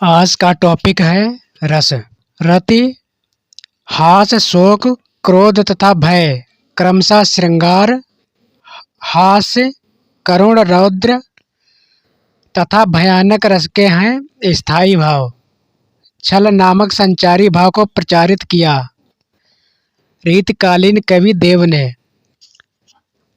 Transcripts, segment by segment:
आज का टॉपिक है रस। रति, हास, शोक, क्रोध तथा भय क्रमशः श्रृंगार, हास्य, करुण, रौद्र तथा भयानक रस के हैं स्थायी भाव। छल नामक संचारी भाव को प्रचारित किया। रीतकालीन कवि देव ने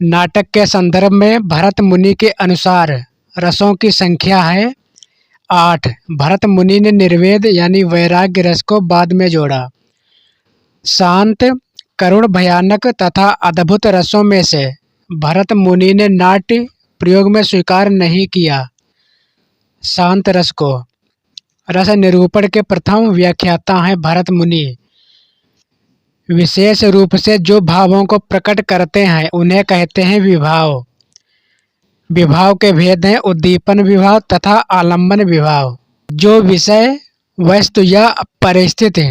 नाटक के संदर्भ में भरत मुनि के अनुसार रसों की संख्या है 8। भरत मुनि ने निर्वेद यानी वैराग्य रस को बाद में जोड़ा। शांत, करुण, भयानक तथा अद्भुत रसों में से भरत मुनि ने नाट्य प्रयोग में स्वीकार नहीं किया। शांत रस को रस निरूपण के प्रथम व्याख्याता हैं भरत मुनि। विशेष रूप से जो भावों को प्रकट करते हैं उन्हें कहते हैं विभाव। विभाव के भेद हैं उद्दीपन विभाव तथा आलम्बन विभाव। जो विषय, वस्तु या परिस्थिति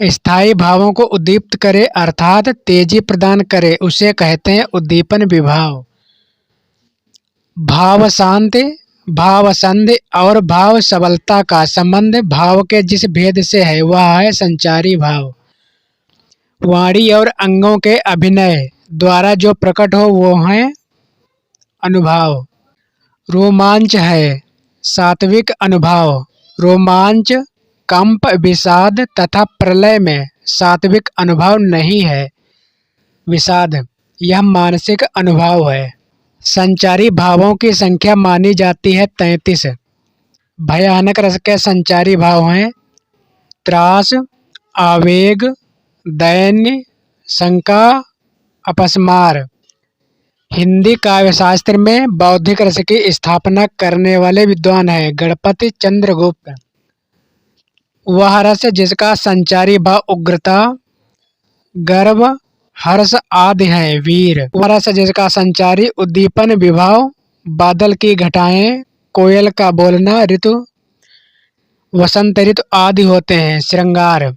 स्थायी भावों को उद्दीप्त करे अर्थात तेजी प्रदान करे उसे कहते हैं उद्दीपन विभाव। भाव शांति, भाव संधि और भाव सबलता का संबंध भाव के जिस भेद से है वह है संचारी भाव। वाणी और अंगों के अभिनय द्वारा जो प्रकट हो वो है अनुभाव। रोमांच है सात्विक अनुभाव। रोमांच, कंप, विषाद तथा प्रलय में सात्विक अनुभाव नहीं है। विषाद यह मानसिक अनुभाव है। संचारी भावों की संख्या मानी जाती है 33। भयानक रस के संचारी भाव हैं त्रास, आवेग, दैन्य, शंका, अपस्मार। हिंदी काव्यशास्त्र में बौद्धिक रस की स्थापना करने वाले विद्वान हैं गणपति चंद्रगुप्त। वह रस जिसका संचारी भाव उग्रता, गर्व, हर्ष आदि है वीर। वह रस जिसका संचारी उद्दीपन विभाव, बादल की घटाएं, कोयल का बोलना, ऋतु, वसंत ऋतु आदि होते हैं श्रृंगार।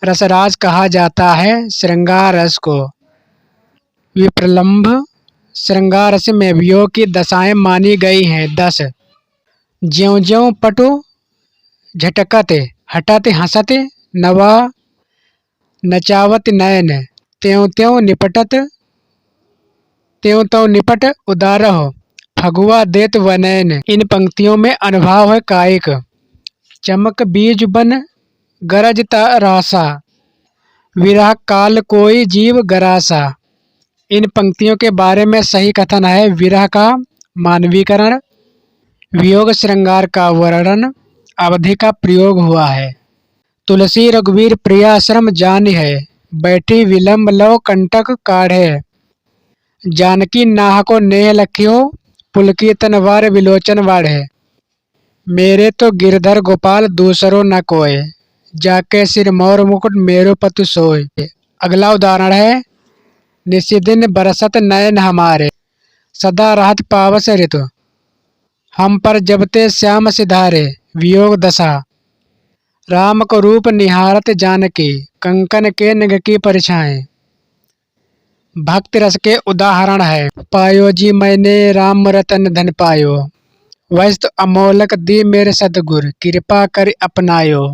रसराज कहा जाता है श्रृंगार रस को। विप्रलंभ श्रृंगार रस में वियोग की दशाएं मानी गई हैं 10। ज्यों ज्यों पटु झटकत हटत हंसत नवा नचावत नयन त्यों त्यों निपट उदारह फगुआ देत वनयन। इन पंक्तियों में अनुभाव है कायिक। चमक बीज बन गरज तरासा विरह काल कोई जीव गरासा। इन पंक्तियों के बारे में सही कथन है विरह का मानवीकरण, वियोग श्रृंगार का वर्णन, अवधि का प्रयोग हुआ है। तुलसी रघुवीर प्रिया श्रम जानी है बैठी विलंब लव कंटक काढ़े। जानकी नाह को नेह लखियो पुलकी तनवार विलोचन वाढ़े। मेरे तो गिरधर गोपाल दूसरो न कोय जाके सिर मोर मुकुट मेरो पतु सोय। अगला उदाहरण है निशिदिन बरसत नयन हमारे सदा रहत पावस ऋतु हम पर जबते श्याम सिधारे वियोग दशा। राम को रूप निहारत जानकी कंकन के निग की परछाएं। भक्ति रस के उदाहरण है पायो जी मैंने राम रतन धन पायो वस्तु अमोलक दी मेरे सतगुर कृपा कर अपनायो।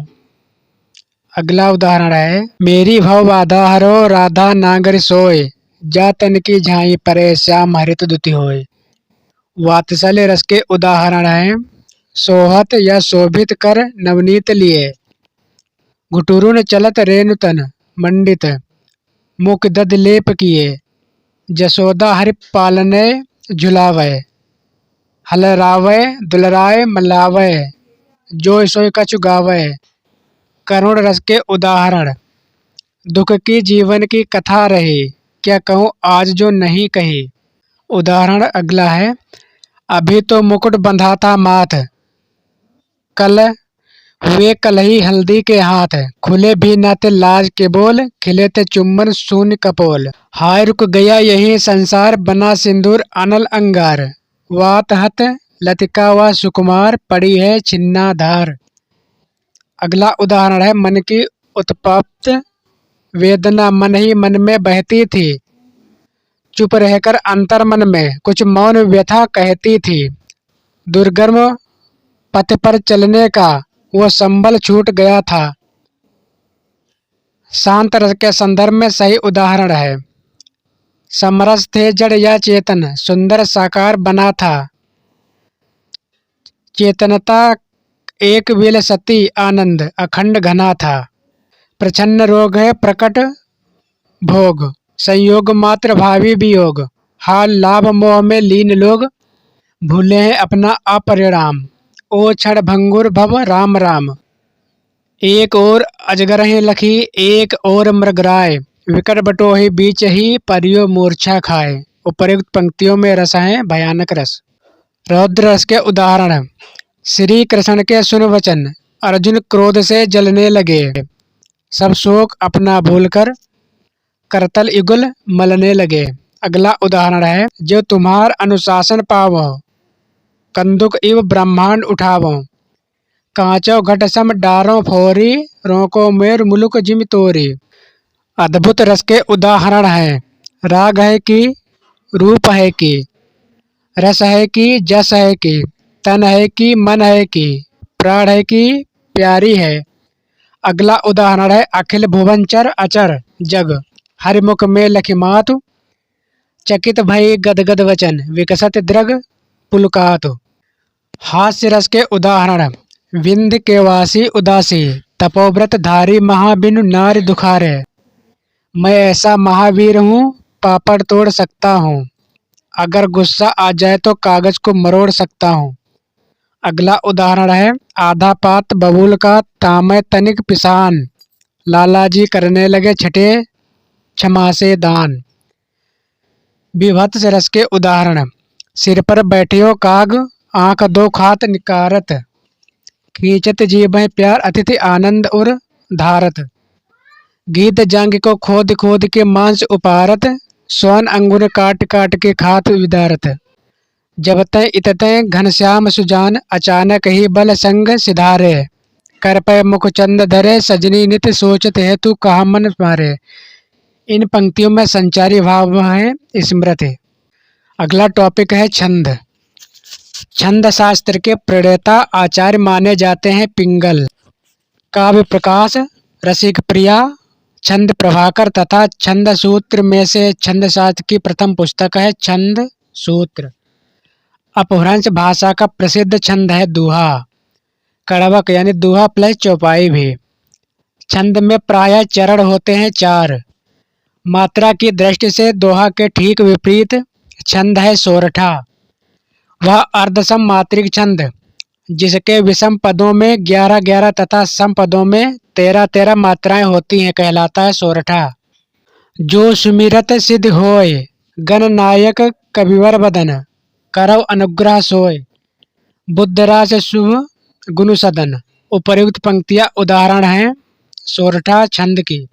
अगला उदाहरण है मेरी भव बाधा हरो राधा नागर सोय जा तन की झाई परे श्याम हरित दुति होय। वात्सल्य रस के उदाहरण हैं सोहत या शोभित कर नवनीत लिए घुटुरुन चलत रेणुतन मंडित मुख दद लेप किए जसोदा हरि पालने झुलावे हलरावे दुलराय मलावे जो सोय कछु गावे। करुण रस के उदाहरण दुख की जीवन की कथा रही क्या कहूँ आज जो नहीं कही। उदाहरण अगला है अभी तो मुकुट बंधा था माथ कल हुए कल ही हल्दी के हाथ खुले भी न थे लाज के बोल खिले थे चुम्बन शून्य कपोल। हाय रुक गया यही संसार बना सिंदूर अनल अंगार वात हत लतिका व सुकुमार पड़ी है छिन्नाधार। अगला उदाहरण है मन की उत्पत्त वेदना मन ही मन में बहती थी चुप रहकर अंतर मन में कुछ मौन व्यथा कहती थी। दुर्गम पथ पर चलने का वो संबल छूट गया था। शांत रस के संदर्भ में सही उदाहरण है। समरस थे जड़ या चेतन, सुंदर साकार बना था। चेतनता एक विलसती आनंद अखंड घना था। प्रछन्न रोग है प्रकट भोग, संयोग मात्र भावी वियोग। हाल लाभ मोह में लीन लोग, भूले हैं अपना अपरिणाम। ओ क्षण भंगुर भव राम राम। एक और अजगर हैं लखी, एक और मृगराय। विकट बटोही बीच ही परियो मूर्छा खाए। उपर्युक्त पंक्तियों में रस है भयानक रस। रौद्र रस के उदाहरण। श्री कृष्ण के सुन वचन, अर्जुन क्रोध से जलने लगे। सब शोक अपना भूलकर करतल युगल मलने लगे। अगला उदाहरण है, जो तुम्हार अनुशासन पावो, कंदुक इव ब्रह्मांड उठावो। कांचो घट सम डारो फोरी, रोको मेर मुलुक जिम तोरी। अद्भुत रस के उदाहरण हैं। राग है कि, रूप है कि, रस है कि, जस है कि, तन है कि, मन है कि, प्राण है कि, प्यारी है। अगला उदाहरण है, अखिल भुवनचर अचर जग, हरिमुख में लखिमातु। चकित भई गदगद वचन, विकसत द्रग पुलकातु। हास्य रस के उदाहरण। विंध्य के वासी उदासी, तपोव्रत धारी महाबिनु नारी दुखारे। मैं ऐसा महावीर हूँ, पापड़ तोड़ सकता हूँ। अगर गुस्सा आ जाए तो कागज को मरोड़ सकता हूँ। अगला उदाहरण है, आधा पात बबूल का, तामे तनिक पिसान। लालाजी करने लगे छठे क्षमा से दान। विभत्स रस के उदाहरण। सिर पर बैठियो काग, आंख दो खात निकारत। खींचत जीभें प्यार अतिथि आनंद उर धारत। गीत जांग को खोद खोद के मांस उपारत। स्वर्ण अंगुर काट काट के खात विदारत। जब तय इततय घनश्याम सुजान, अचानक ही बल संग सिधारे। कर पे मुख चंद धरे, सजनी नित सोचत है तू कहा मन मारे। इन पंक्तियों में संचारी भाव है स्मृति। अगला टॉपिक है छंद। छंद शास्त्र के प्रणेता आचार्य माने जाते हैं पिंगल। काव्य प्रकाश, रसिक प्रिया, छंद प्रभाकर तथा छंद सूत्र में से छंद शास्त्र की प्रथम पुस्तक है छंद सूत्र। अपभ्रंश भाषा का प्रसिद्ध छंद है दोहा। कड़वक यानी दोहा प्लस चौपाई भी। छंद में प्रायः चरण होते हैं 4। मात्रा की दृष्टि से दोहा के ठीक विपरीत छंद है सोरठा। वह अर्धसम मात्रिक छंद, जिसके विषम पदों में 11-11 तथा सम पदों में 13-13 मात्राएं होती हैं, कहलाता है सोरठा। जो सुमिरत सिद्ध होय, गण नायक कविवर बदन। करव अनुग्रह सोय, बुद्धराज शुभ गुनु सदन। उपर्युक्त पंक्तियां उदाहरण हैं सोरठा छंद की।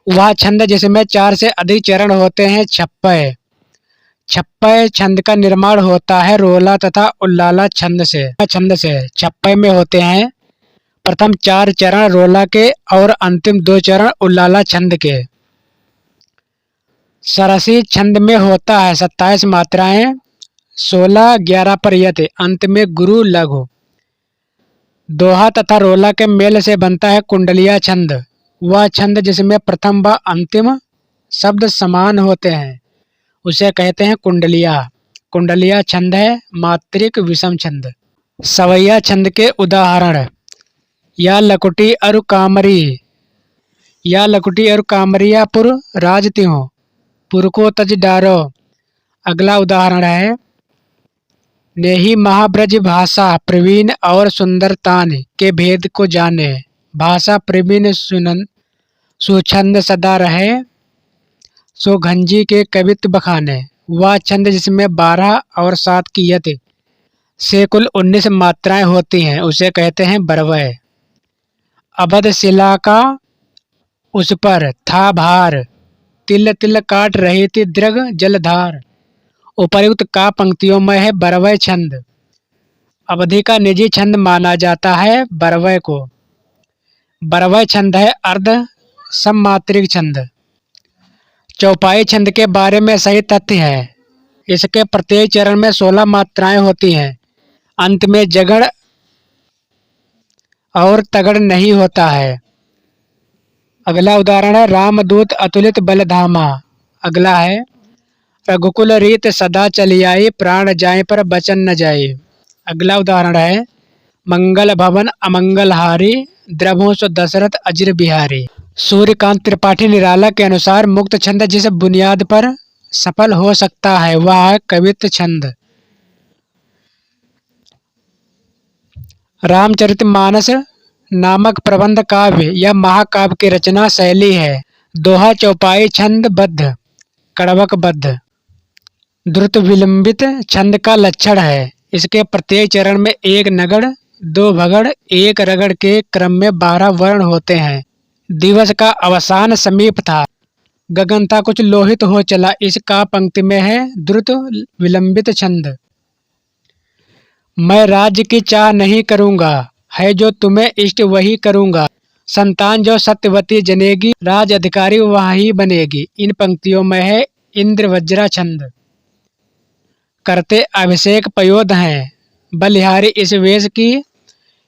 वह छंद जिसमें 4 से अधिक चरण होते हैं छप्पय। छप्पय छंद का निर्माण होता है रोला तथा उल्लाला छंद से। छप्पय में होते हैं प्रथम 4 चरण रोला के और अंतिम 2 चरण उल्लाला छंद के। सरसी छंद में होता है 27 मात्राएं, 16-11 पर यति, अंत में गुरु लघु। दोहा तथा रोला के मेल से बनता है कुंडलिया छंद। वह छंद जिसमें प्रथम व अंतिम शब्द समान होते हैं उसे कहते हैं कुंडलिया। कुंडलिया छंद है मात्रिक विषम छंद। सवैया छंद के उदाहरण। या लकुटी अरु कामरी, या लकुटी अरु कामरिया पुर राज त्यों, पुर को तज डारो। अगला उदाहरण है, नेही महाब्रज भाषा प्रवीण और सुंदरतान के भेद को जाने। भाषा प्रवीण सुछंद सदा रहे, सो घंजी के कवित्व बखाने। वह छंद जिसमें 12 और 7 की यति से कुल 19 मात्राएं होती हैं उसे कहते हैं बरवय। अबध शिला का उस पर था भार, तिल तिल काट रही थी दृग जलधार। उपर्युक्त का पंक्तियों में है बरवय छंद। अवधि का निजी छंद माना जाता है बरवय को। बरवय छंद है अर्ध सममात्रिक छंद। चौपाई छंद के बारे में सही तथ्य है। इसके प्रत्येक चरण में 16 मात्राएं होती हैं। अंत में जगड़ और तगड़ नहीं होता है। अगला उदाहरण है रामदूत अतुलित बलधामा। अगला है रघुकुल रीत सदा चली आई, प्राण जाए पर बचन न जाए। अगला उदाहरण है मंगल भवन अमंगल हारी, द्रभो सो दशरथ अजिर बिहारी। सूर्यकांत त्रिपाठी निराला के अनुसार मुक्त छंद जिस बुनियाद पर सफल हो सकता है वह है कवित्व छंद। रामचरितमानस नामक प्रबंध काव्य या महाकाव्य की रचना शैली है दोहा चौपाई छंदबद्ध कड़वकबद्ध। द्रुत विलंबित छंद का लक्षण है इसके प्रत्येक चरण में एक नगड़, दो भगड़, एक रगड़ के क्रम में 12 वर्ण होते हैं। दिवस का अवसान समीप था, गगन था कुछ लोहित हो चला, इसका पंक्ति में है द्रुत विलंबित छंद। मैं राज्य की चाह नहीं करूंगा, है जो तुम्हें इष्ट वही करूंगा। संतान जो सत्यवती जनेगी, राज अधिकारी वही बनेगी। इन पंक्तियों में है इंद्र वज्रा छंद। करते अभिषेक पयोध हैं, बलिहारी इस वेश की,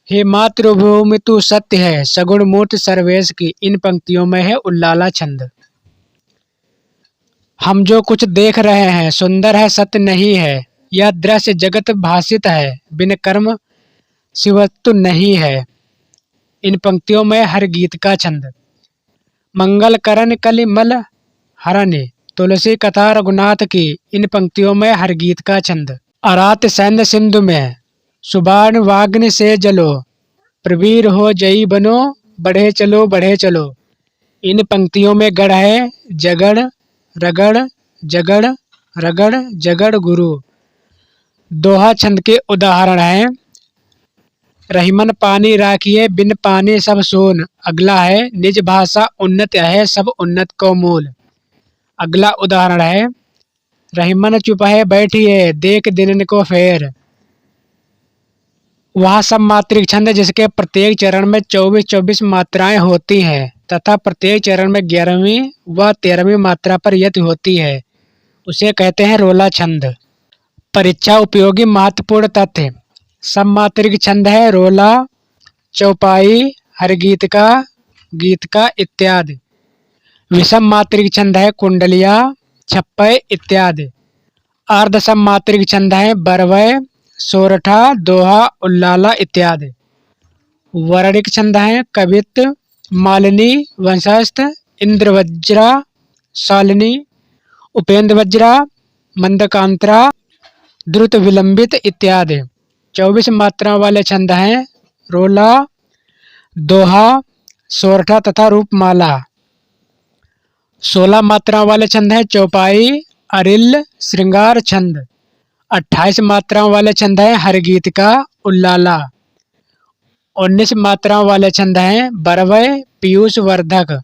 हे मातृभूमि तू सत्य है, सगुण मूर्ति सर्वेश की। इन पंक्तियों में है उल्लाला छंद। हम जो कुछ देख रहे हैं सुंदर है सत्य नहीं है, यह दृश्य जगत भाषित है, बिन कर्म शिवत्व नहीं है। इन पंक्तियों में हर गीत का छंद। मंगल करण कलिमल हरण, तुलसी कथा रघुनाथ की। इन पंक्तियों में हर गीत का छंद। अरात सैन्य सिंधु में, सुबाण वाग्नि से जलो, प्रवीर हो जई बनो, बढ़े चलो बढ़े चलो। इन पंक्तियों में गढ़ है जगड़ रगड़ जगड़ रगड़ जगड़ गुरु। दोहा छंद के उदाहरण हैं रहीमन पानी राखिए, बिन पानी सब सोन। अगला है निज भाषा उन्नत है, सब उन्नत को मूल। अगला उदाहरण है रहीमन चुप है बैठिए, देख दिनन को फेर। वह सब मात्रिक छंद जिसके प्रत्येक चरण में 24-24 मात्राएं होती हैं तथा प्रत्येक चरण में 11वीं व 13वीं मात्रा पर यति होती है, उसे कहते हैं रोला छंद। परीक्षा उपयोगी महत्वपूर्ण तथ्य। सब मात्रिक छंद है रोला, चौपाई, हर गीत का इत्यादि। विषम मात्रिक छंद है कुंडलिया, छप्पय इत्यादि। अर्ध सम मात्रिक छंद है बरवय, सोरठा, दोहा, उल्लाला इत्यादि। वर्णिक छंद है कवित्व, मालिनी, वंशस्थ, इंद्रवज्रा, शालिनी, उपेंद्र वज्रा, मंदकांतरा, द्रुत विलंबित इत्यादि। 24 मात्राओं वाले छंद हैं रोला, दोहा, सोरठा तथा रूपमाला। 16 मात्राओं वाले छंद हैं चौपाई, अरिल, श्रृंगार छंद। 28 मात्राओं वाले छंद हैं हरगीत का, उल्लाला। 19 मात्राओं वाले छंद हैं बरवय, पीयूष वर्धक।